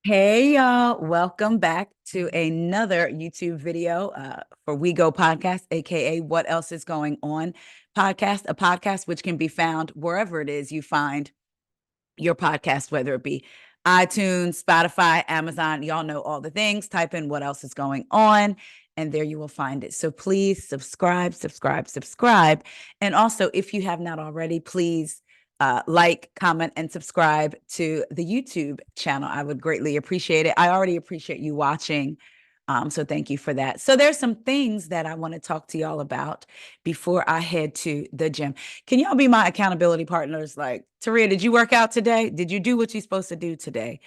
Hey y'all, welcome back to another YouTube video for WEIGO Podcast, aka What Else Is Going On podcast, a podcast which can be found wherever it is you find your podcast, whether it be iTunes, Spotify, Amazon, y'all know all the things. Type in What Else Is Going On, and there you will find it. So please subscribe, subscribe, subscribe. And also, if you have not already, please like, comment, and subscribe to the YouTube channel. I would greatly appreciate it. I already appreciate you watching. So thank you for that. So there's some things that I want to talk to y'all about before I head to the gym. Can y'all be my accountability partners? Like, Taria, did you work out today? Did you do what you're supposed to do today?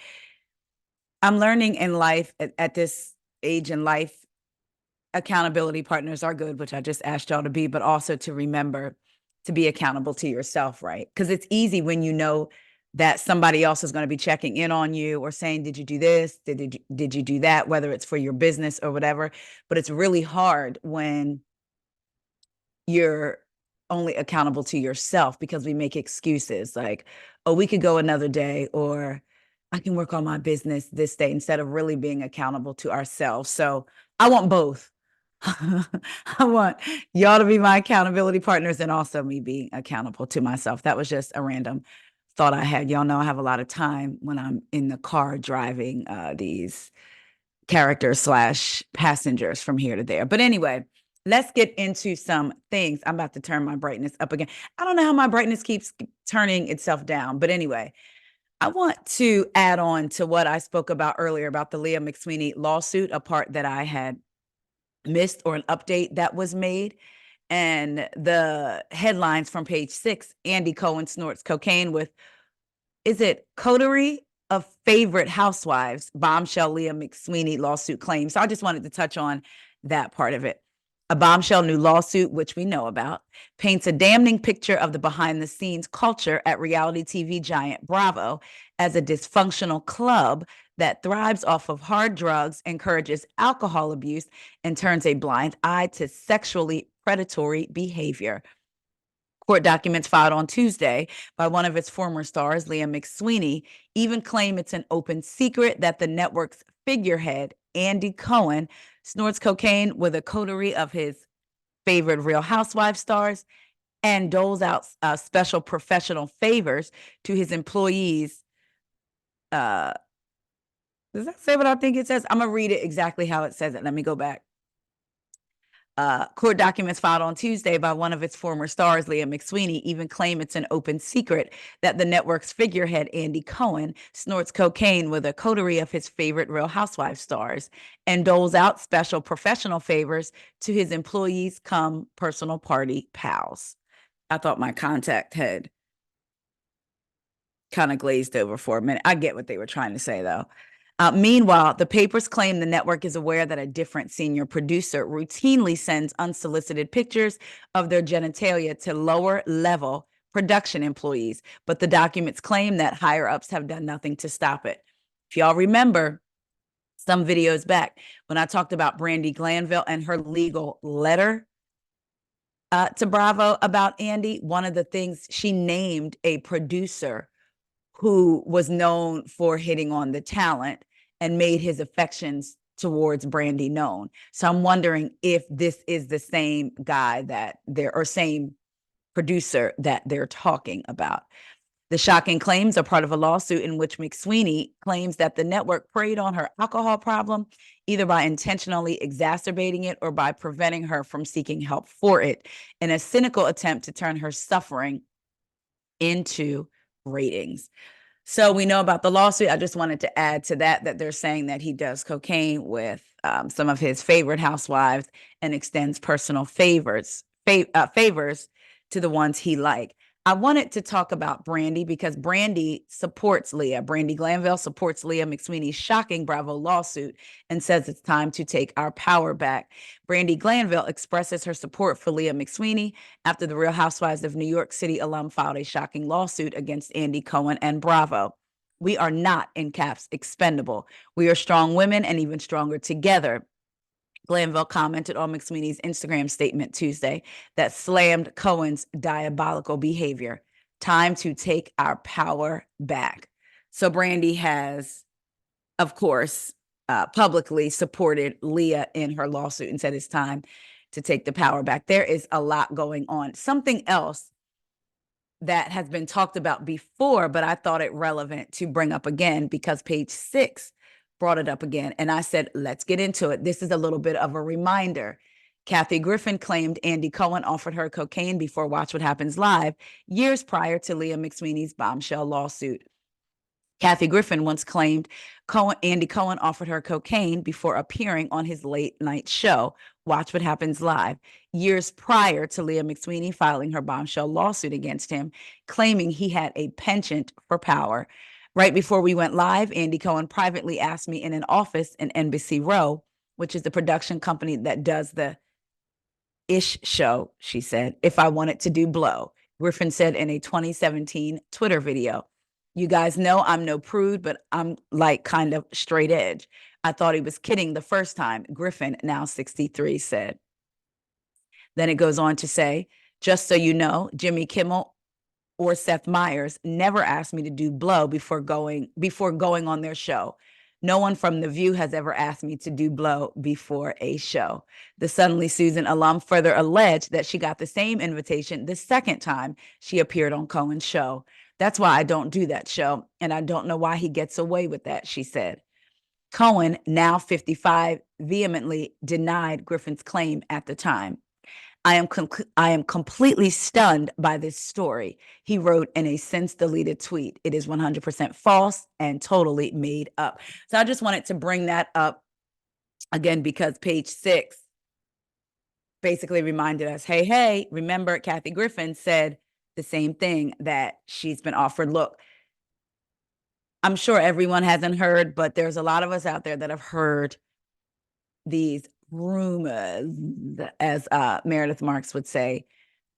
I'm learning in life at this age in life, accountability partners are good, which I just asked y'all to be, but also to remember to be accountable to yourself, right? Because it's easy when you know that somebody else is going to be checking in on you or saying, did you do this? Did you do that? Whether it's for your business or whatever. But it's really hard when you're only accountable to yourself because we make excuses like, oh, we could go another day, or I can work on my business this day, instead of really being accountable to ourselves. So I want both. I want y'all to be my accountability partners and also me being accountable to myself. That was just a random thought I had. Y'all know I have a lot of time when I'm in the car driving these characters slash passengers from here to there. But anyway, let's get into some things. I'm about to turn my brightness up again. I don't know how my brightness keeps turning itself down. But anyway, I want to add on to what I spoke about earlier about the Leah McSweeney lawsuit, a part that I had missed or an update that was made. And the headlines from page 6, Andy Cohen snorts cocaine with, is it coterie of favorite housewives? Bombshell Leah McSweeney lawsuit claims. So I just wanted to touch on that part of it. A bombshell new lawsuit, which we know about, paints a damning picture of the behind the scenes culture at reality TV giant Bravo as a dysfunctional club that thrives off of hard drugs, encourages alcohol abuse, and turns a blind eye to sexually predatory behavior. Court documents filed on Tuesday by one of its former stars, Leah McSweeney, even claim it's an open secret that the network's figurehead, Andy Cohen, snorts cocaine with a coterie of his favorite Real Housewives stars and doles out special professional favors to his employees. Uh, does that say what I think it says? I'm going to read it exactly how it says it. Let me go back. Court documents filed on Tuesday by one of its former stars, Leah McSweeney, even claim it's an open secret that the network's figurehead, Andy Cohen, snorts cocaine with a coterie of his favorite Real Housewives stars and doles out special professional favors to his employees come personal party pals. I thought my contact had kind of glazed over for a minute. I get what they were trying to say, though. Meanwhile, the papers claim the network is aware that a different senior producer routinely sends unsolicited pictures of their genitalia to lower level production employees, but the documents claim that higher ups have done nothing to stop it. If y'all remember some videos back when I talked about Brandy Glanville and her legal letter to Bravo about Andy, one of the things she named a producer who was known for hitting on the talent and made his affections towards Brandy known. So I'm wondering if this is the same guy that they're, or same producer that they're talking about. The shocking claims are part of a lawsuit in which McSweeney claims that the network preyed on her alcohol problem, either by intentionally exacerbating it or by preventing her from seeking help for it, in a cynical attempt to turn her suffering into ratings. So we know about the lawsuit. I just wanted to add to that they're saying that he does cocaine with some of his favorite housewives and extends personal favors to the ones he liked. I wanted to talk about Brandy because Brandy supports Leah. Brandy Glanville supports Leah McSweeney's shocking Bravo lawsuit and says it's time to take our power back. Brandy Glanville expresses her support for Leah McSweeney after the Real Housewives of New York City alum filed a shocking lawsuit against Andy Cohen and Bravo. We are not, in caps, expendable. We are strong women and even stronger together. Glanville commented on McSweeney's Instagram statement Tuesday that slammed Cohen's diabolical behavior. Time to take our power back. So Brandy has of course, publicly supported Leah in her lawsuit and said it's time to take the power back. There is a lot going on. Something else that has been talked about before, but I thought it relevant to bring up again because page 6 brought it up again. And I said, let's get into it. This is a little bit of a reminder. Kathy Griffin claimed Andy Cohen offered her cocaine before Watch What Happens Live years prior to Leah McSweeney's bombshell lawsuit. Kathy Griffin once claimed Andy Cohen offered her cocaine before appearing on his late night show, Watch What Happens Live, years prior to Leah McSweeney filing her bombshell lawsuit against him, claiming he had a penchant for power. Right before we went live, Andy Cohen privately asked me in an office in Embassy Row, which is the production company that does the Ish show, she said, if I wanted to do blow. Griffin said in a 2017 Twitter video. You guys know I'm no prude, but I'm like kind of straight edge. I thought he was kidding the first time, Griffin, now 63, said. Then it goes on to say, just so you know, Jimmy Kimmel or Seth Meyers never asked me to do blow before going on their show. No one from The View has ever asked me to do blow before a show. The Suddenly Susan alum further alleged that she got the same invitation the second time she appeared on Cohen's show. That's why I don't do that show, and I don't know why he gets away with that, she said. Cohen, now 55, vehemently denied Griffin's claim at the time. I am completely stunned by this story, he wrote in a since-deleted tweet. It is 100% false and totally made up. So I just wanted to bring that up again because page 6 basically reminded us, hey, remember Kathy Griffin said the same thing, that she's been offered. Look, I'm sure everyone hasn't heard, but there's a lot of us out there that have heard these rumors, as Meredith Marks would say,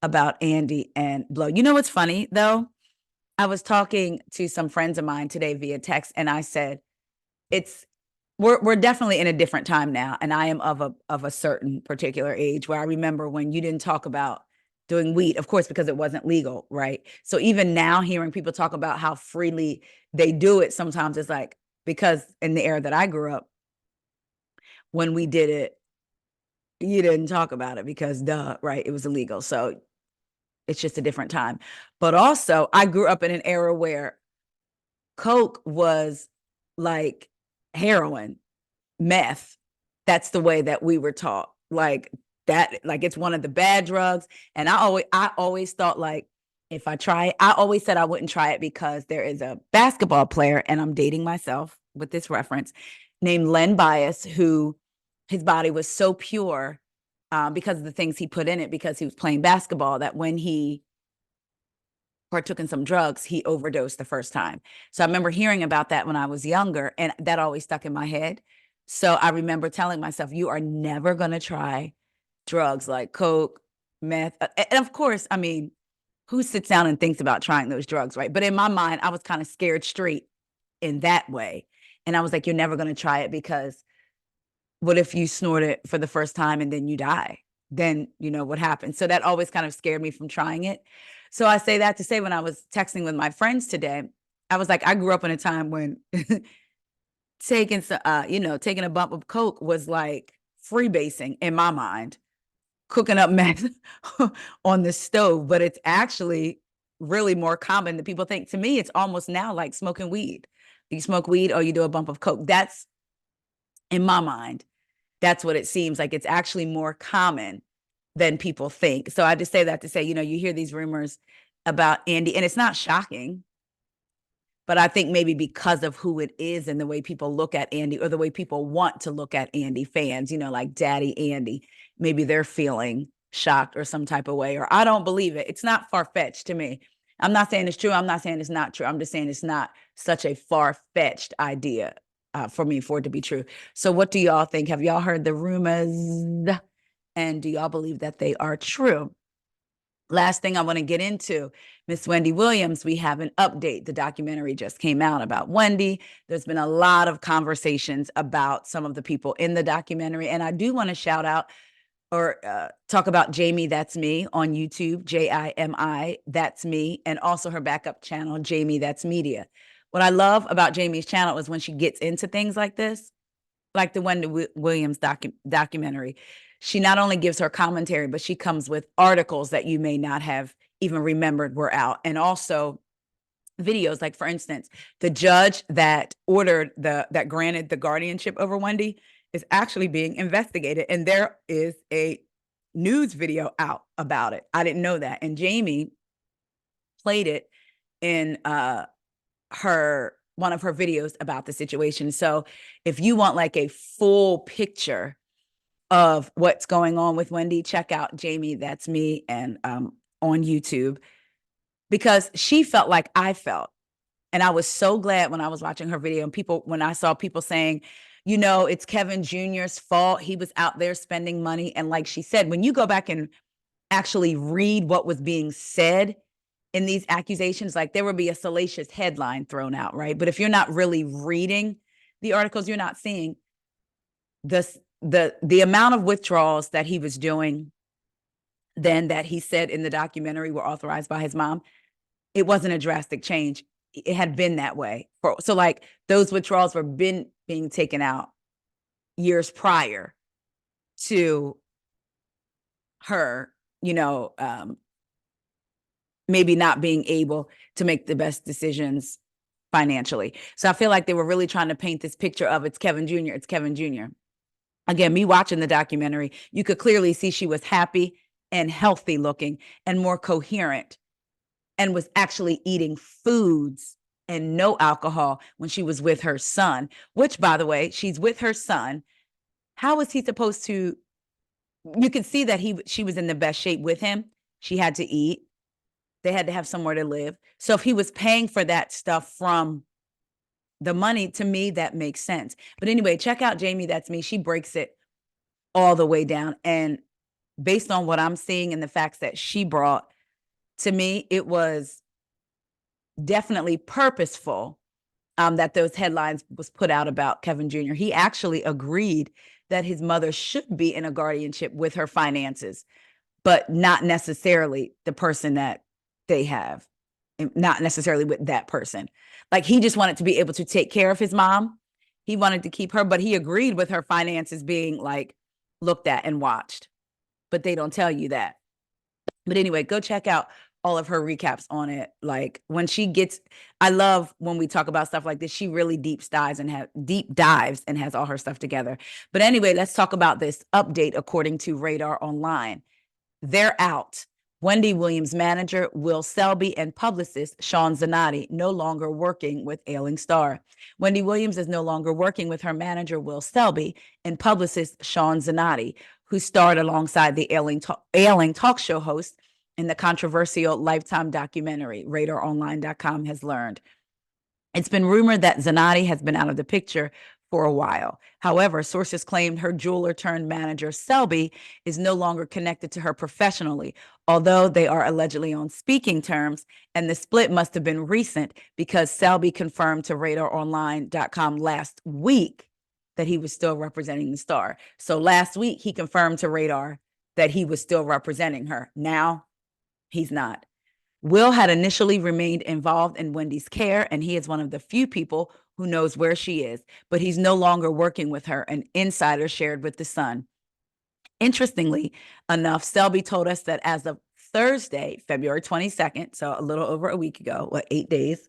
about Andy and blow. You know what's funny, though? I was talking to some friends of mine today via text, and I said, we're definitely in a different time now, and I am of a certain particular age where I remember when you didn't talk about doing weed, of course, because it wasn't legal, right? So even now, hearing people talk about how freely they do it, sometimes it's like, because in the era that I grew up, when we did it, you didn't talk about it because duh, right? It was illegal. So it's just a different time. But also, I grew up in an era where Coke was like heroin, meth. That's the way that we were taught. Like that, like it's one of the bad drugs. And I always thought, like, if I try it, I always said I wouldn't try it because there is a basketball player, and I'm dating myself with this reference, named Len Bias, who his body was so pure because of the things he put in it, because he was playing basketball, that when he partook in some drugs, he overdosed the first time. So I remember hearing about that when I was younger, and that always stuck in my head. So I remember telling myself, you are never going to try drugs like Coke, meth. And of course, I mean, who sits down and thinks about trying those drugs, right? But in my mind, I was kind of scared straight in that way. And I was like, you're never going to try it, because what if you snort it for the first time and then you die? Then, you know, what happens? So that always kind of scared me from trying it. So I say that to say, when I was texting with my friends today, I was like, I grew up in a time when taking a bump of Coke was like freebasing in my mind, cooking up meth on the stove. But it's actually really more common than people think. To me, it's almost now like smoking weed. You smoke weed or you do a bump of Coke. That's, in my mind, that's what it seems like. It's actually more common than people think. So I just say that to say, you know, you hear these rumors about Andy, and it's not shocking, but I think maybe because of who it is and the way people look at Andy, or the way people want to look at Andy, fans, you know, like Daddy Andy, maybe they're feeling shocked or some type of way, or I don't believe it. It's not far-fetched to me. I'm not saying it's true. I'm not saying it's not true. I'm just saying it's not such a far-fetched idea for me for it to be true. So what do y'all think? Have y'all heard the rumors? And do y'all believe that they are true? Last thing I want to get into, Miss Wendy Williams, we have an update. The documentary just came out about Wendy. There's been a lot of conversations about some of the people in the documentary. And I do want to shout out or talk about Jamie That's Me on YouTube, Jimi, That's Me, and also her backup channel, Jamie That's Media. What I love about Jamie's channel is when she gets into things like this, like the Wendy Williams documentary, she not only gives her commentary, but she comes with articles that you may not have even remembered were out. And also videos, like for instance, the judge that granted the guardianship over Wendy is actually being investigated. And there is a news video out about it. I didn't know that. And Jamie played it in one of her videos about the situation. So if you want like a full picture of what's going on with Wendy, check out Jamie That's Me and on YouTube, because she felt like I felt. And I was so glad when I was watching her video and when I saw people saying, it's Kevin Jr.'s fault. He was out there spending money. And like she said, when you go back and actually read what was being said in these accusations, like there would be a salacious headline thrown out, right? But if you're not really reading the articles, you're not seeing the amount of withdrawals that he was doing then that he said in the documentary were authorized by his mom. It wasn't a drastic change. It had been that way. So like those withdrawals were being taken out years prior to her, maybe not being able to make the best decisions financially. So I feel like they were really trying to paint this picture of it's Kevin Jr., it's Kevin Jr. Again, me watching the documentary, you could clearly see she was happy and healthy looking and more coherent, and was actually eating foods and no alcohol when she was with her son, which, by the way, she's with her son. How was he supposed to? You could see that she was in the best shape with him. She had to eat. They had to have somewhere to live. So if he was paying for that stuff from the money, to me, that makes sense. But anyway, check out Jamie That's Me. She breaks it all the way down. And based on what I'm seeing and the facts that she brought, to me, it was definitely purposeful that those headlines was put out about Kevin Jr. He actually agreed that his mother should be in a guardianship with her finances, but not necessarily the person that they have, not necessarily with that person. Like he just wanted to be able to take care of his mom. He wanted to keep her, but he agreed with her finances being like looked at and watched, but they don't tell you that. But anyway, go check out all of her recaps on it. Like when I love when we talk about stuff like this, she really deep dives and has all her stuff together. But anyway, let's talk about this update according to Radar Online. They're out. Wendy Williams' manager, Will Selby, and publicist, Sean Zanotti, no longer working with Ailing Star. Wendy Williams is no longer working with her manager, Will Selby, and publicist, Sean Zanotti, who starred alongside the Ailing talk show host in the controversial Lifetime documentary, RadarOnline.com has learned. It's been rumored that Zanotti has been out of the picture for a while. However, sources claimed her jeweler turned manager, Selby, is no longer connected to her professionally, although they are allegedly on speaking terms, and the split must have been recent because Selby confirmed to RadarOnline.com last week that he was still representing the star. So last week, he confirmed to Radar that he was still representing her. Now, he's not. Will had initially remained involved in Wendy's care, and he is one of the few people who knows where she is, but he's no longer working with her, an insider shared with The Sun. Interestingly enough, Selby told us that as of Thursday, February 22nd, so a little over a week ago, 8 days,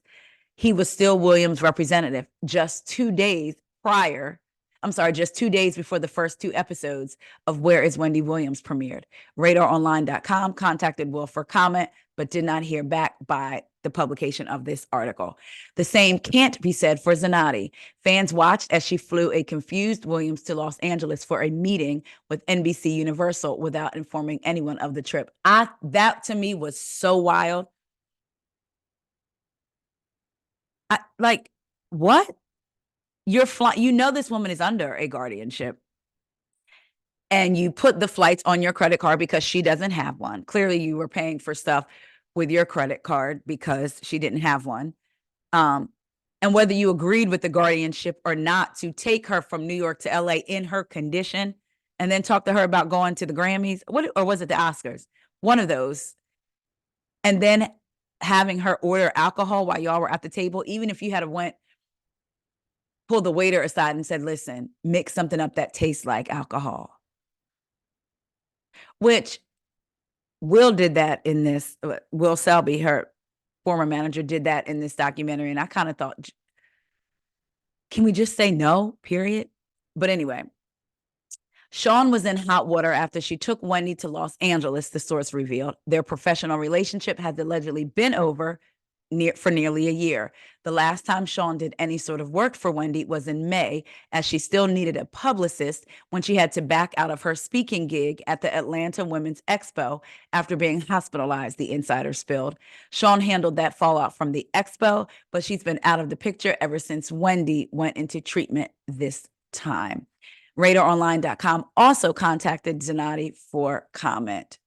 he was still Williams' representative. Just 2 days before the first 2 episodes of Where is Wendy Williams premiered. RadarOnline.com contacted Will for comment, but did not hear back by the publication of this article. The same can't be said for Zanotti. Fans watched as she flew a confused Williams to Los Angeles for a meeting with NBC Universal without informing anyone of the trip. That to me was so wild. Like, what? You're flying, this woman is under a guardianship, and you put the flights on your credit card because she doesn't have one. Clearly you were paying for stuff with your credit card because she didn't have one. And whether you agreed with the guardianship or not, to take her from New York to LA in her condition and then talk to her about going to the Grammys, or was it the Oscars? One of those. And then having her order alcohol while y'all were at the table, even if you had pulled the waiter aside and said, listen, mix something up that tastes like alcohol. Which Will did that in this, Will Selby, her former manager, did that in this documentary. And I kind of thought, can we just say no, period? But anyway, Sean was in hot water after she took Wendy to Los Angeles, the source revealed. Their professional relationship has allegedly been over for nearly a year. The last time Sean did any sort of work for Wendy was in May, as she still needed a publicist when she had to back out of her speaking gig at the Atlanta Women's Expo after being hospitalized, the insider spilled. Sean handled that fallout from the expo, but she's been out of the picture ever since Wendy went into treatment this time. RadarOnline.com also contacted Zanotti for comment.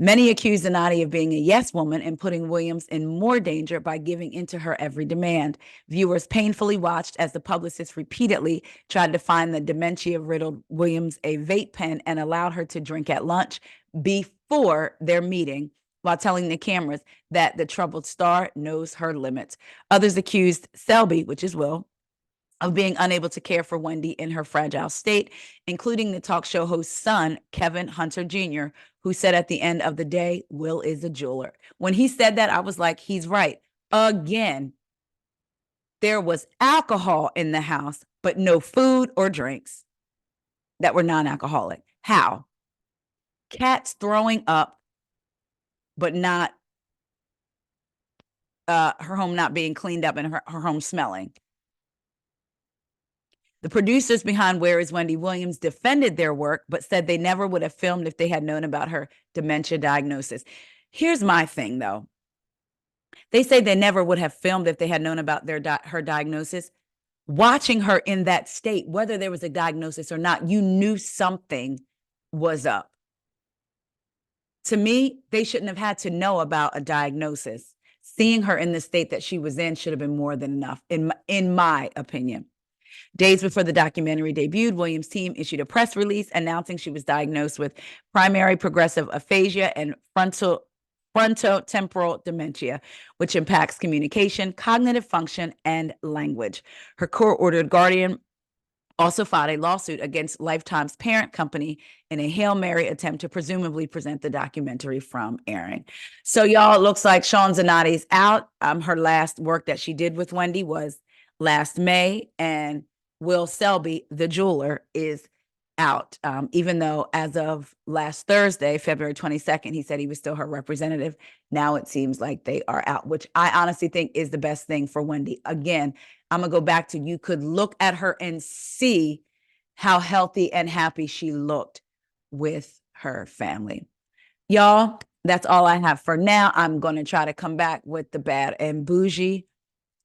Many accused Zanotti of being a yes woman and putting Williams in more danger by giving into her every demand. Viewers painfully watched as the publicist repeatedly tried to find the dementia-riddled Williams a vape pen and allowed her to drink at lunch before their meeting, while telling the cameras that the troubled star knows her limits. Others accused Selby, which is Will, of being unable to care for Wendy in her fragile state, including the talk show host's son, Kevin Hunter Jr., who said at the end of the day, Will is a jeweler. When he said that, I was like, he's right. Again, there was alcohol in the house, but no food or drinks that were non-alcoholic. How? Cats throwing up, but not her home not being cleaned up and her home smelling. The producers behind Where is Wendy Williams defended their work, but said they never would have filmed if they had known about her dementia diagnosis. Here's my thing, though. They say they never would have filmed if they had known about her diagnosis. Watching her in that state, whether there was a diagnosis or not, you knew something was up. To me, they shouldn't have had to know about a diagnosis. Seeing her in the state that she was in should have been more than enough, in my opinion. Days before the documentary debuted, Williams' team issued a press release announcing she was diagnosed with primary progressive aphasia and frontotemporal dementia, which impacts communication, cognitive function, and language. Her court-ordered guardian also filed a lawsuit against Lifetime's parent company in a Hail Mary attempt to presumably prevent the documentary from airing. So, y'all, it looks like Sean Zanotti's out. Her last work that she did with Wendy was last May, and Will Selby, the jeweler, is out, even though as of last Thursday, February 22nd, he said he was still her representative. Now it seems like they are out, which I honestly think is the best thing for Wendy. Again, I'm going to go back to, you could look at her and see how healthy and happy she looked with her family. Y'all, that's all I have for now. I'm going to try to come back with the Bad and Bougie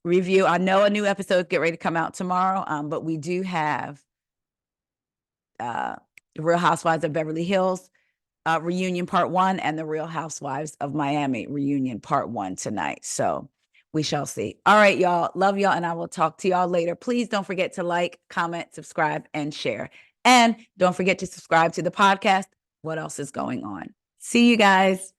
review. I know a new episode get ready to come out tomorrow, but we do have the Real Housewives of Beverly Hills reunion part 1 and the Real Housewives of Miami reunion part 1 tonight. So we shall see. All right, y'all. Love y'all, and I will talk to y'all later. Please don't forget to like, comment, subscribe, and share. And don't forget to subscribe to the podcast. What else is going on? See you guys.